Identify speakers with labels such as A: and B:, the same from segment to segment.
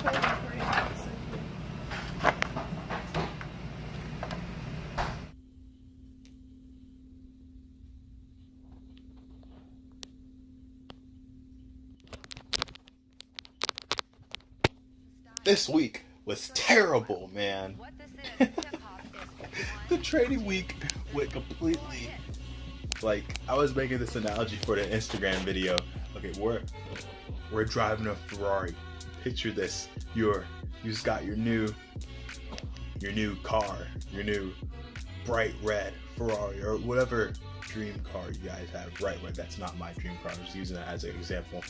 A: waiting for you to send you.
B: This week was terrible, man. The trading week went completely, like, I was making this analogy for the Instagram video. Okay, we're driving a Ferrari. Picture this. You just got your new car, your new bright red Ferrari, or whatever dream car you guys have. Bright red, that's not my dream car, I'm just using it as an example.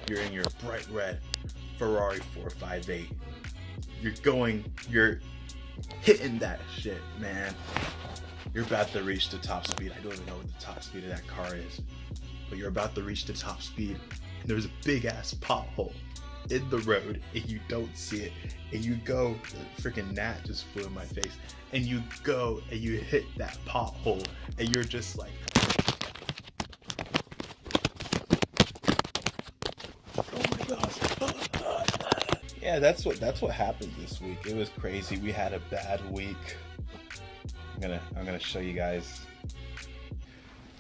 B: You're in your bright red Ferrari 458. You're hitting that shit, man. You're about to reach the top speed. I don't even know what the top speed of that car is, but you're about to reach the top speed, and there's a big ass pothole in the road, and you don't see it, and you go, freaking gnat just flew in my face, and you go and you hit that pothole, and you're just like, oh my gosh. Yeah, that's what happened this week. It was crazy. We had a bad week. I'm gonna show you guys.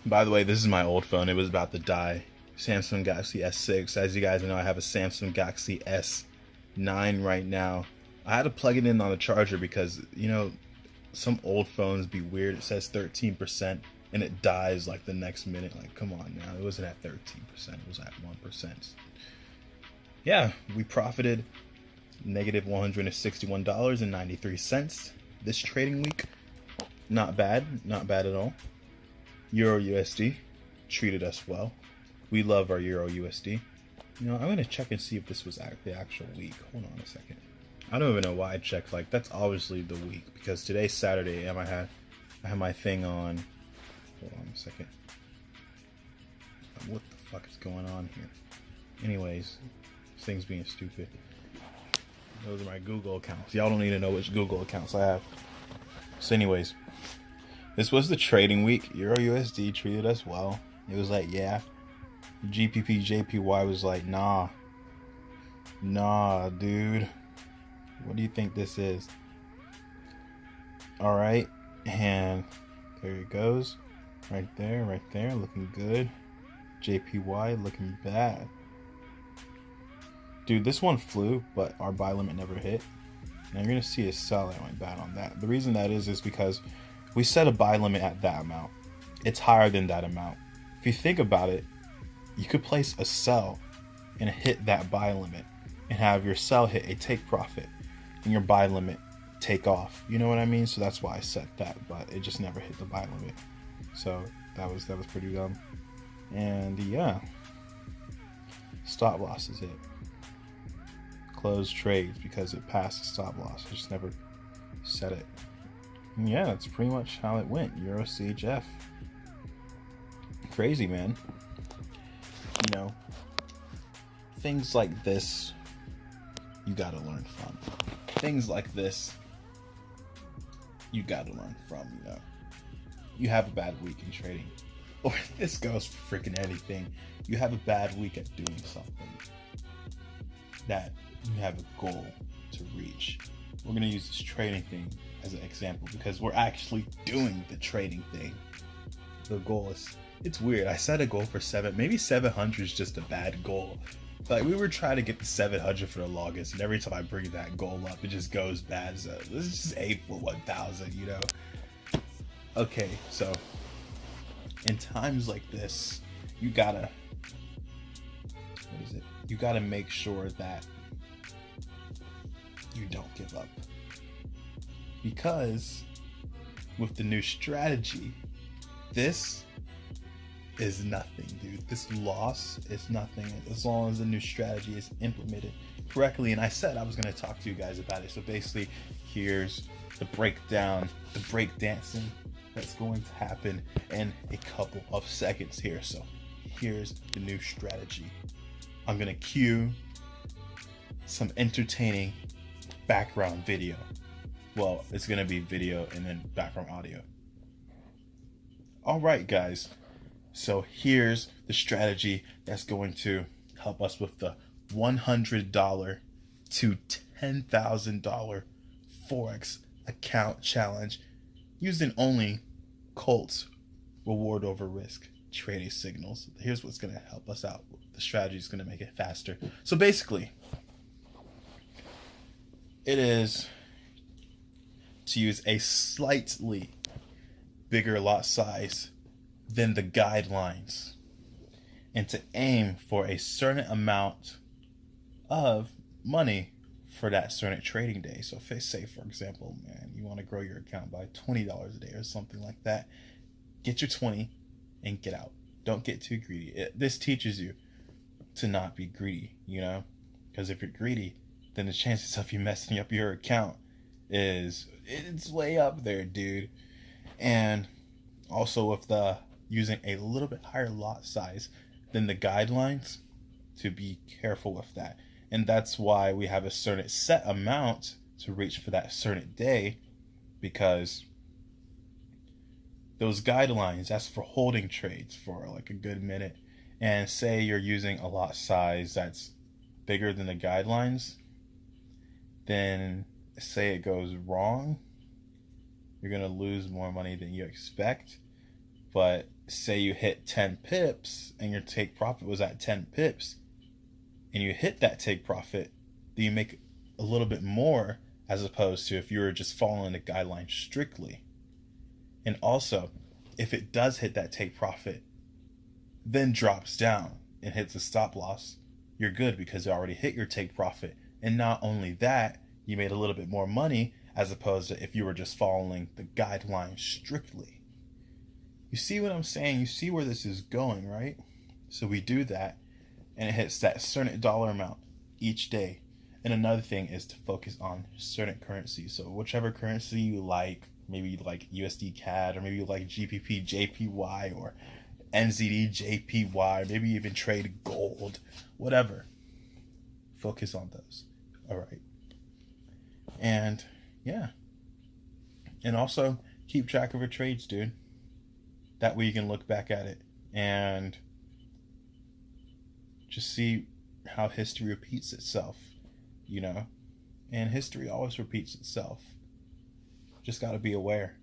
B: By the way, this is my old phone. It was about to die. Samsung Galaxy S6. As you guys know, I have a Samsung Galaxy S9 right now. I had to plug it in on the charger because, you know, some old phones be weird. It says 13% and it dies like the next minute. Like, come on now. It wasn't at 13%. It was at 1%. Yeah, we profited negative $161.93 this trading week. Not bad at all. Euro USD treated us well. We love our Euro USD. You know, I'm gonna check and see if this was the actual week. Hold on a second. I don't even know why I checked. Like, that's obviously the week because today's Saturday and I had my thing on. Hold on a second. What the fuck is going on here? Anyways, this thing's being stupid. Those are my Google accounts. Y'all don't need to know which Google accounts I have. So anyways, this was the trading week. Euro USD treated us well. It was like, yeah. GPP JPY was like, nah, dude. What do you think this is? All right, and there it goes. Right there, looking good. JPY looking bad. Dude, this one flew, but our buy limit never hit. Now you're gonna see a sell that went bad on that. The reason that is because we set a buy limit at that amount. It's higher than that amount. If you think about it, you could place a sell and hit that buy limit and have your sell hit a take profit and your buy limit take off. You know what I mean? So that's why I set that, but it just never hit the buy limit. So that was pretty dumb. And yeah, stop losses hit. Closed trades because it passed the stop loss. I just never set it. And yeah, that's pretty much how it went. Euro CHF. Crazy, man. You know, things like this you gotta learn from. Things like this you gotta learn from, you know. You have a bad week in trading, or this goes for freaking anything. You have a bad week at doing something that you have a goal to reach. We're gonna use this trading thing as an example because we're actually doing the trading thing. The goal is, it's weird. I set a goal for maybe 700 is just a bad goal. Like, we were trying to get the 700 for the longest, and every time I bring that goal up, it just goes bad. So let's just aim for 1,000, you know? Okay, so in times like this, you gotta make sure that you don't give up. Because with the new strategy, this is nothing, dude. This loss is nothing as long as the new strategy is implemented correctly. And I said I was going to talk to you guys about it. So basically, here's the breakdown, the breakdancing that's going to happen in a couple of seconds here. So here's the new strategy. I'm going to cue some entertaining background video. Well, it's going to be video and then background audio. All right, guys. So here's the strategy that's going to help us with the $100 to $10,000 Forex account challenge using only Colt's reward over risk trading signals. Here's what's going to help us out. The strategy is going to make it faster. So basically, it is to use a slightly bigger lot size than the guidelines and to aim for a certain amount of money for that certain trading day. So if, say, for example, man, you want to grow your account by $20 a day or something like that, get your 20 and get out. Don't get too greedy. This teaches you to not be greedy, you know, because if you're greedy, then the chances of you messing up your account it's way up there, dude. And also with the using a little bit higher lot size than the guidelines, to be careful with that. And that's why we have a certain set amount to reach for that certain day, because those guidelines, that's for holding trades for like a good minute. And say you're using a lot size that's bigger than the guidelines, then say it goes wrong, you're going to lose more money than you expect. But say you hit 10 pips and your take profit was at 10 pips and you hit that take profit, then you make a little bit more as opposed to if you were just following the guidelines strictly. And also, if it does hit that take profit, then drops down and hits a stop loss, you're good because you already hit your take profit. And not only that, you made a little bit more money as opposed to if you were just following the guidelines strictly. You see what I'm saying? You see where this is going, right? So we do that, and it hits that certain dollar amount each day. And another thing is to focus on certain currencies. So whichever currency you like, maybe you like USD CAD, or maybe you like GBP JPY, or NZD JPY, maybe even trade gold, whatever. Focus on those. All right. And yeah. And also keep track of your trades, dude. That way you can look back at it and just see how history repeats itself, you know? And history always repeats itself. Just got to be aware.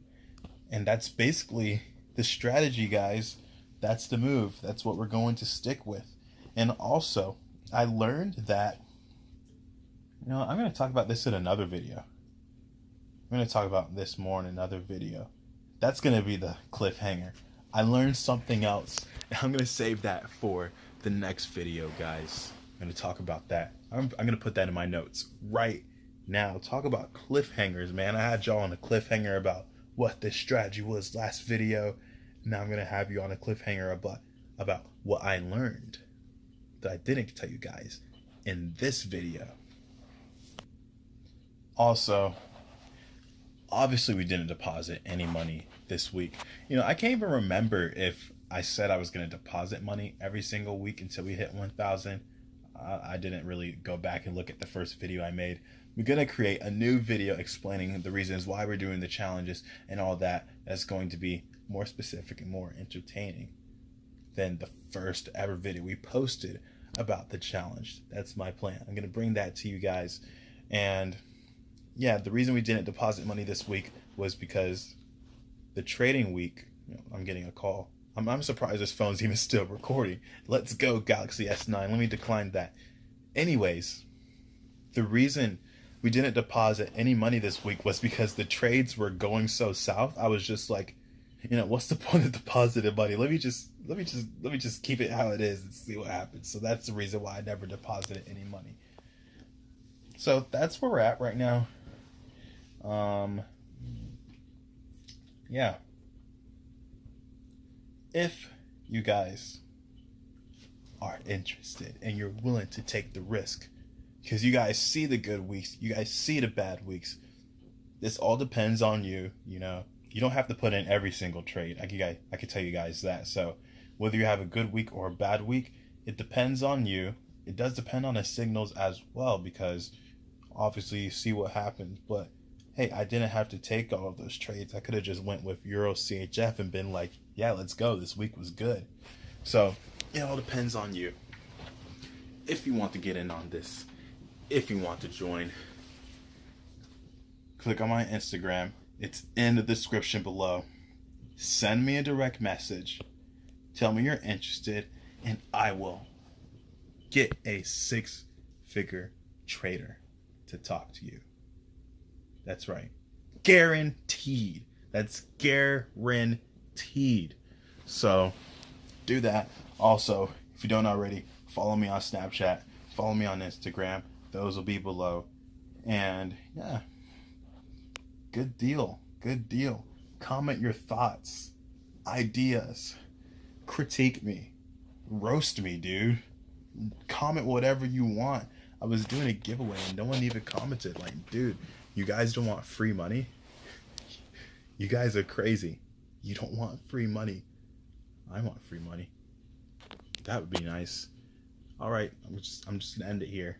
B: And that's basically the strategy, guys. That's the move. That's what we're going to stick with. And also, I learned that, you know, I'm going to talk about this in another video. I'm going to talk about this more in another video. That's going to be the cliffhanger. I learned something else, and I'm going to save that for the next video, guys. I'm going to talk about that. I'm going to put that in my notes right now. Talk about cliffhangers, man. I had y'all on a cliffhanger about what this strategy was last video. Now I'm going to have you on a cliffhanger about what I learned that I didn't tell you guys in this video. Also, obviously we didn't deposit any money this week. You know, I can't even remember if I said I was going to deposit money every single week until we hit 1,000. I didn't really go back and look at the first video I made. We're going to create a new video explaining the reasons why we're doing the challenges and all that. That's going to be more specific and more entertaining than the first ever video we posted about the challenge. That's my plan. I'm going to bring that to you guys. And yeah, the reason we didn't deposit money this week was because the trading week, you know, I'm getting a call. I'm surprised this phone's even still recording. Let's go, Galaxy S9. Let me decline that. Anyways, the reason we didn't deposit any money this week was because the trades were going so south. I was just like, you know, what's the point of depositing money? Let me just keep it how it is and see what happens. So that's the reason why I never deposited any money. So that's where we're at right now. Yeah. If you guys are interested and you're willing to take the risk, because you guys see the good weeks, you guys see the bad weeks, this all depends on you. You know, you don't have to put in every single trade. I can tell you guys that. So whether you have a good week or a bad week, it depends on you. It does depend on the signals as well, because obviously you see what happens. But hey, I didn't have to take all of those trades. I could have just went with Euro CHF and been like, yeah, let's go. This week was good. So it all depends on you. If you want to get in on this, if you want to join, click on my Instagram. It's in the description below. Send me a direct message. Tell me you're interested, and I will get a 6-figure trader to talk to you. That's right. Guaranteed. That's guaranteed. So do that. Also, if you don't already, follow me on Snapchat. Follow me on Instagram. Those will be below. And yeah, good deal. Good deal. Comment your thoughts, ideas, critique me, roast me, dude. Comment whatever you want. I was doing a giveaway and no one even commented. Like, dude, you guys don't want free money? You guys are crazy. You don't want free money. I want free money. That would be nice. All right, I'm just gonna end it here.